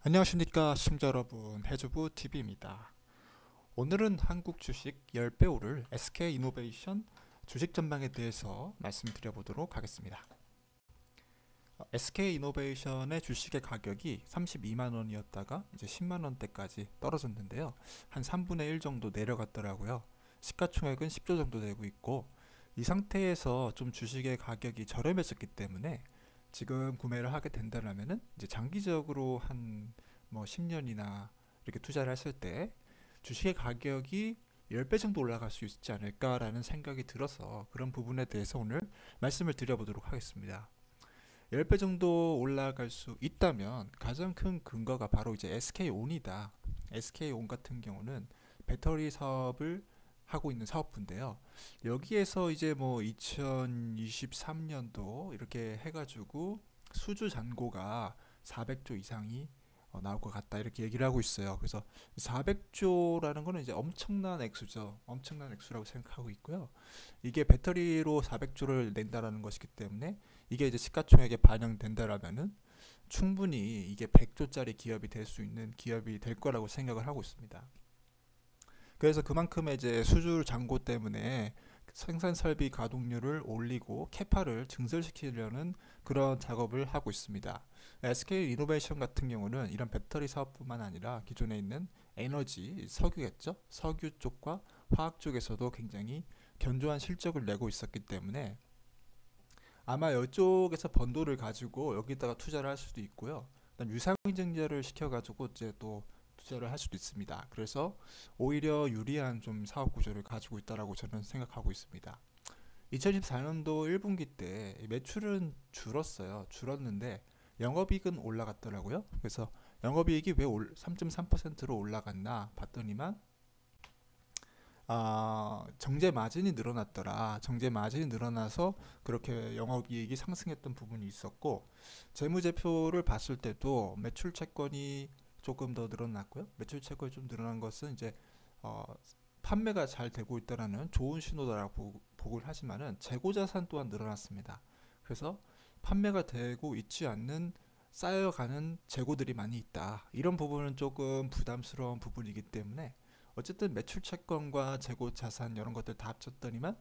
안녕하십니까 시청자 여러분, 해주부 TV입니다. 오늘은 한국 주식 10배 오를 SK이노베이션 주식 전망에 대해서 말씀드려 보도록 하겠습니다. SK이노베이션의 주식의 가격이 32만 원이었다가 이제 10만 원대까지 떨어졌는데요. 한 3분의 1 정도 내려갔더라고요. 시가총액은 10조 정도 되고 있고, 이 상태에서 좀 주식의 가격이 저렴해졌기 때문에 지금 구매를 하게 된다면은 이제 장기적으로 한 뭐 10년이나 이렇게 투자를 했을 때 주식의 가격이 10배 정도 올라갈 수 있지 않을까라는 생각이 들어서 그런 부분에 대해서 오늘 말씀을 드려보도록 하겠습니다. 10배 정도 올라갈 수 있다면 가장 큰 근거가 바로 이제 SK온이다. SK온 같은 경우는 배터리 사업을 하고 있는 사업부인데요. 여기에서 이제 뭐 2023년도 이렇게 해가지고 수주 잔고가 400조 이상이 나올 것 같다 이렇게 얘기를 하고 있어요. 그래서 400조라는 거는 이제 엄청난 액수죠. 엄청난 액수라고 생각하고 있고요. 이게 배터리로 400조를 낸다라는 것이기 때문에 이게 이제 시가총액에 반영된다라면은 충분히 이게 100조짜리 기업이 될 수 있는 기업이 될 거라고 생각을 하고 있습니다. 그래서 그만큼의 이제 수주 잔고 때문에 생산 설비 가동률을 올리고 캐파를 증설시키려는 그런 작업을 하고 있습니다. SK 이노베이션 같은 경우는 이런 배터리 사업뿐만 아니라 기존에 있는 에너지, 석유겠죠? 석유 쪽과 화학 쪽에서도 굉장히 견조한 실적을 내고 있었기 때문에 아마 이쪽에서 번 돈을 가지고 여기다가 투자를 할 수도 있고요. 그다음 유상증자를 시켜가지고 이제 또 투자를 할 수도 있습니다. 그래서 오히려 유리한 좀 사업 구조를 가지고 있다라고 저는 생각하고 있습니다. 2024년도 1분기 때 매출은 줄었어요. 줄었는데 영업이익은 올라갔더라고요. 그래서 영업이익이 왜 3.3%로 올라갔나 봤더니만 정제 마진이 늘어났더라. 정제 마진이 늘어나서 그렇게 영업이익이 상승했던 부분이 있었고, 재무제표를 봤을 때도 매출 채권이 조금 더 늘어났고요. 매출 채권이 좀 늘어난 것은 이제 어, 판매가 잘 되고 있다라는 좋은 신호다라고 보곤 하지만은 재고 자산 또한 늘어났습니다. 그래서 판매가 되고 있지 않는 쌓여가는 재고들이 많이 있다. 이런 부분은 조금 부담스러운 부분이기 때문에 어쨌든 매출 채권과 재고 자산 이런 것들 다 합쳤더니만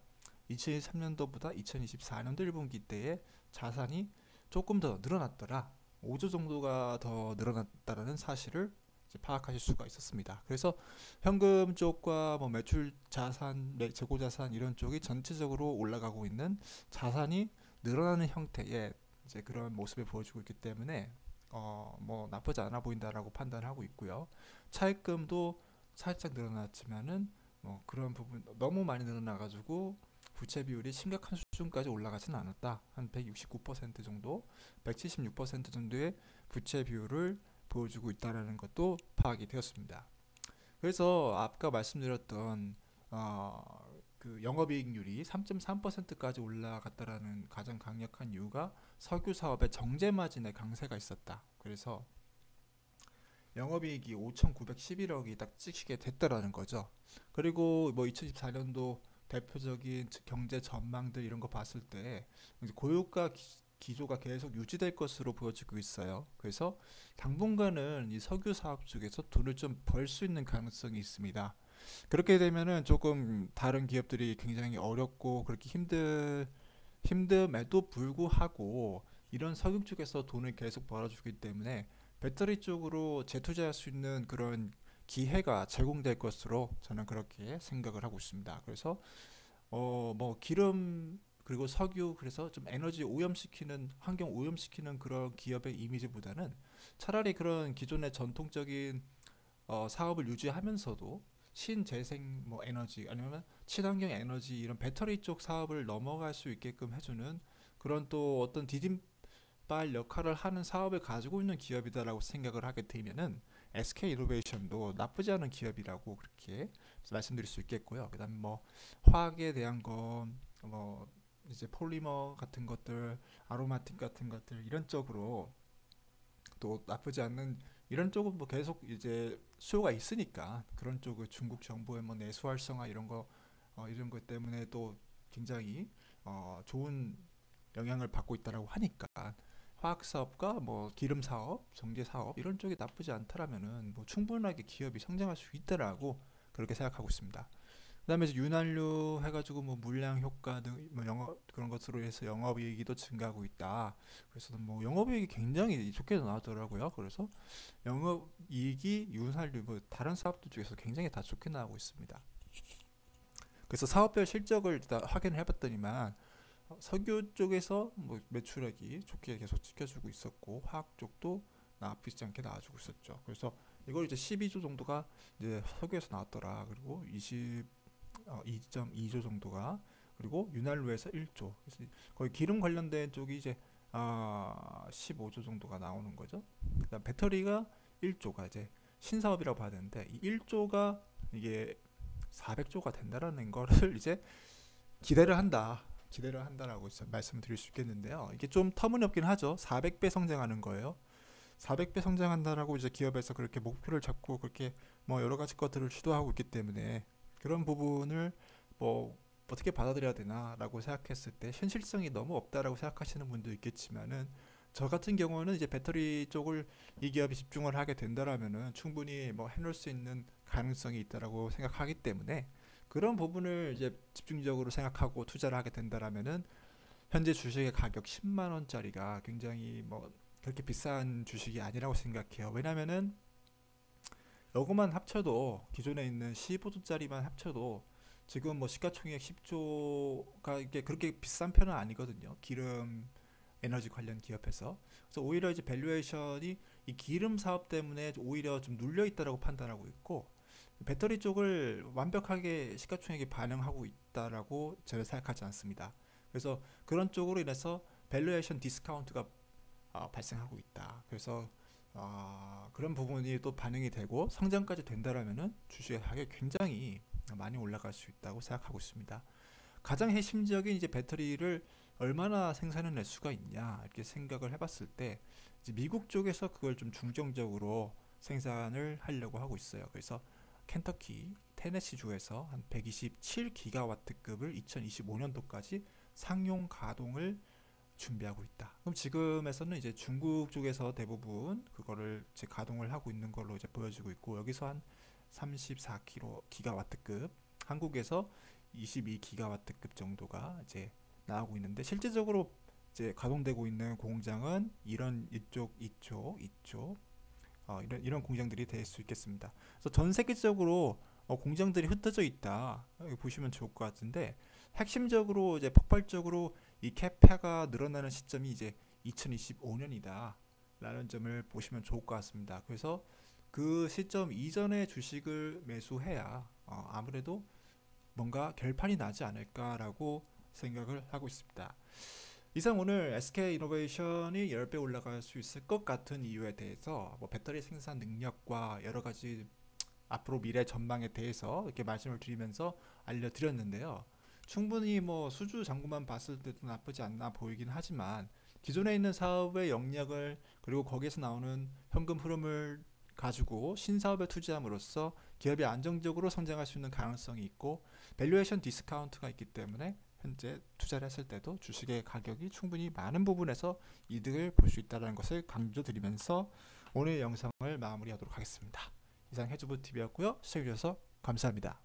2023년도보다 2024년도 1분기 때의 자산이 조금 더 늘어났더라. 5조 정도가 더 늘어났다라는 사실을 이제 파악하실 수가 있었습니다. 그래서 현금 쪽과 뭐 매출 자산, 재고 자산 이런 쪽이 전체적으로 올라가고 있는 자산이 늘어나는 형태의 이제 그런 모습을 보여주고 있기 때문에 뭐 나쁘지 않아 보인다라고 판단하고 있고요. 차입금도 살짝 늘어났지만은 뭐 그런 부분 너무 많이 늘어나가지고 부채 비율이 심각한 수준까지 올라가지는 않았다. 한 169% 정도, 176% 정도의 부채 비율을 보여주고 있다는 것도 파악이 되었습니다. 그래서 아까 말씀드렸던 그 영업이익률이 3.3%까지 올라갔다라는 가장 강력한 이유가 석유 사업의 정제 마진의 강세가 있었다. 그래서 영업이익이 5,911억이 딱 찍히게 됐다라는 거죠. 그리고 뭐 2024년도 대표적인 경제 전망들 이런 거 봤을 때 고유가 기조가 계속 유지될 것으로 보여지고 있어요. 그래서 당분간은 이 석유 사업 쪽에서 돈을 좀 벌 수 있는 가능성이 있습니다. 그렇게 되면은 조금 다른 기업들이 굉장히 어렵고 그렇게 힘듦에도 불구하고 이런 석유 쪽에서 돈을 계속 벌어주기 때문에 배터리 쪽으로 재투자할 수 있는 그런 기회가 제공될 것으로 저는 그렇게 생각을 하고 있습니다. 그래서 뭐 기름 그리고 석유 그래서 좀 에너지 오염시키는 환경 오염시키는 그런 기업의 이미지보다는 차라리 그런 기존의 전통적인 사업을 유지하면서도 신재생 뭐 에너지 아니면 친환경 에너지 이런 배터리 쪽 사업을 넘어갈 수 있게끔 해주는 그런 또 어떤 디딤발 역할을 하는 사업을 가지고 있는 기업이다라고 생각을 하게 되면은 SK 이노베이션도 나쁘지 않은 기업이라고 그렇게 말씀드릴 수 있겠고요. 그다음에 뭐 화학에 대한 건뭐 이제 폴리머 같은 것들, 아로마틱 같은 것들 이런 쪽으로 또 나쁘지 않는 이런 쪽은 뭐 계속 이제 수요가 있으니까 그런 쪽을 중국 정부의 뭐 내수 활성화 이런 것 때문에 또 굉장히 좋은 영향을 받고 있다라고 하니까 화학 사업과 뭐 기름 사업, 정제 사업 이런 쪽이 나쁘지 않다라면은 뭐 충분하게 기업이 성장할 수 있다라고 그렇게 생각하고 있습니다. 그다음에 이제 윤활유 해가지고 뭐 물량 효과 등 뭐 영업 그런 것으로 해서 영업이익이 또 증가하고 있다. 그래서 뭐 영업이익이 굉장히 좋게 나왔더라고요. 그래서 영업이익이 윤활유 뭐 다른 사업들 중에서 굉장히 다 좋게 나오고 있습니다. 그래서 사업별 실적을 일단 확인을 해봤더니만 석유 쪽에서 뭐 매출액이 좋게 계속 지켜주고 있었고 화학 쪽도 나쁘지 않게 나와주고 있었죠. 그래서 이걸 이제 12조 정도가 이제 석유에서 나왔더라. 그리고 2.2조 정도가 그리고 윤활유에서 1조. 그래서 거의 기름 관련된 쪽이 이제 15조 정도가 나오는 거죠. 그다음 배터리가 1조가 이제 신사업이라고 봐야 되는데 이 1조가 이게 400조가 된다라는 거를 이제 기대를 한다. 기대를 한다라고 말씀드릴 수 있겠는데요. 이게 좀 터무니없긴 하죠. 400배 성장하는 거예요. 400배 성장한다라고 이제 기업에서 그렇게 목표를 잡고 그렇게 뭐 여러 가지 것들을 시도하고 있기 때문에 그런 부분을 뭐 어떻게 받아들여야 되나라고 생각했을 때 현실성이 너무 없다라고 생각하시는 분도 있겠지만은 저 같은 경우는 이제 배터리 쪽을 이 기업이 집중을 하게 된다라면은 충분히 뭐 해놓을 수 있는 가능성이 있다라고 생각하기 때문에 그런 부분을 이제 집중적으로 생각하고 투자를 하게 된다라면은 현재 주식의 가격 10만 원짜리가 굉장히 뭐 그렇게 비싼 주식이 아니라고 생각해요. 왜냐면은 요것만 합쳐도 기존에 있는 15조짜리만 합쳐도 지금 뭐 시가총액 10조가 이게 그렇게 비싼 편은 아니거든요. 기름 에너지 관련 기업에서. 그래서 오히려 이제 밸류에이션이 이 기름 사업 때문에 오히려 좀 눌려 있다라고 판단하고 있고 배터리 쪽을 완벽하게 시가총액에 반영하고 있다라고 저는 생각하지 않습니다. 그래서 그런 쪽으로 인해서 밸류에이션 디스카운트가 발생하고 있다. 그래서 그런 부분이 또 반영이 되고 성장까지 된다라면은 주식의 가격이 굉장히 많이 올라갈 수 있다고 생각하고 있습니다. 가장 핵심적인 이제 배터리를 얼마나 생산해낼 수가 있냐 이렇게 생각을 해봤을 때 이제 미국 쪽에서 그걸 좀 중점적으로 생산을 하려고 하고 있어요. 그래서 켄터키, 테네시 주에서 한 127기가와트급을 2025년도까지 상용 가동을 준비하고 있다. 그럼 지금에서는 이제 중국 쪽에서 대부분 그거를 이제 가동을 하고 있는 걸로 이제 보여지고 있고 여기서 한 34기가와트급, 한국에서 22기가와트급 정도가 이제 나오고 있는데 실질적으로 이제 가동되고 있는 공장은 이런 이쪽 이런 공장들이 될 수 있겠습니다. 그래서 전 세계적으로 공장들이 흩어져 있다. 여기 보시면 좋을 것 같은데 핵심적으로 이제 폭발적으로 이 캐파가 늘어나는 시점이 이제 2025년이다. 라는 점을 보시면 좋을 것 같습니다. 그래서 그 시점 이전에 주식을 매수해야 아무래도 뭔가 결판이 나지 않을까라고 생각을 하고 있습니다. 이상 오늘 SK이노베이션이 10배 올라갈 수 있을 것 같은 이유에 대해서 뭐 배터리 생산 능력과 여러 가지 앞으로 미래 전망에 대해서 이렇게 말씀을 드리면서 알려드렸는데요. 충분히 뭐 수주 잔고만 봤을 때도 나쁘지 않나 보이긴 하지만 기존에 있는 사업의 영역을 그리고 거기에서 나오는 현금 흐름을 가지고 신사업에 투자함으로써 기업이 안정적으로 성장할 수 있는 가능성이 있고 밸류에이션 디스카운트가 있기 때문에 현재 투자를 했을 때도 주식의 가격이 충분히 많은 부분에서 이득을 볼 수 있다는 것을 강조드리면서 오늘 영상을 마무리하도록 하겠습니다. 이상 해주부 TV였고요. 시청해주셔서 감사합니다.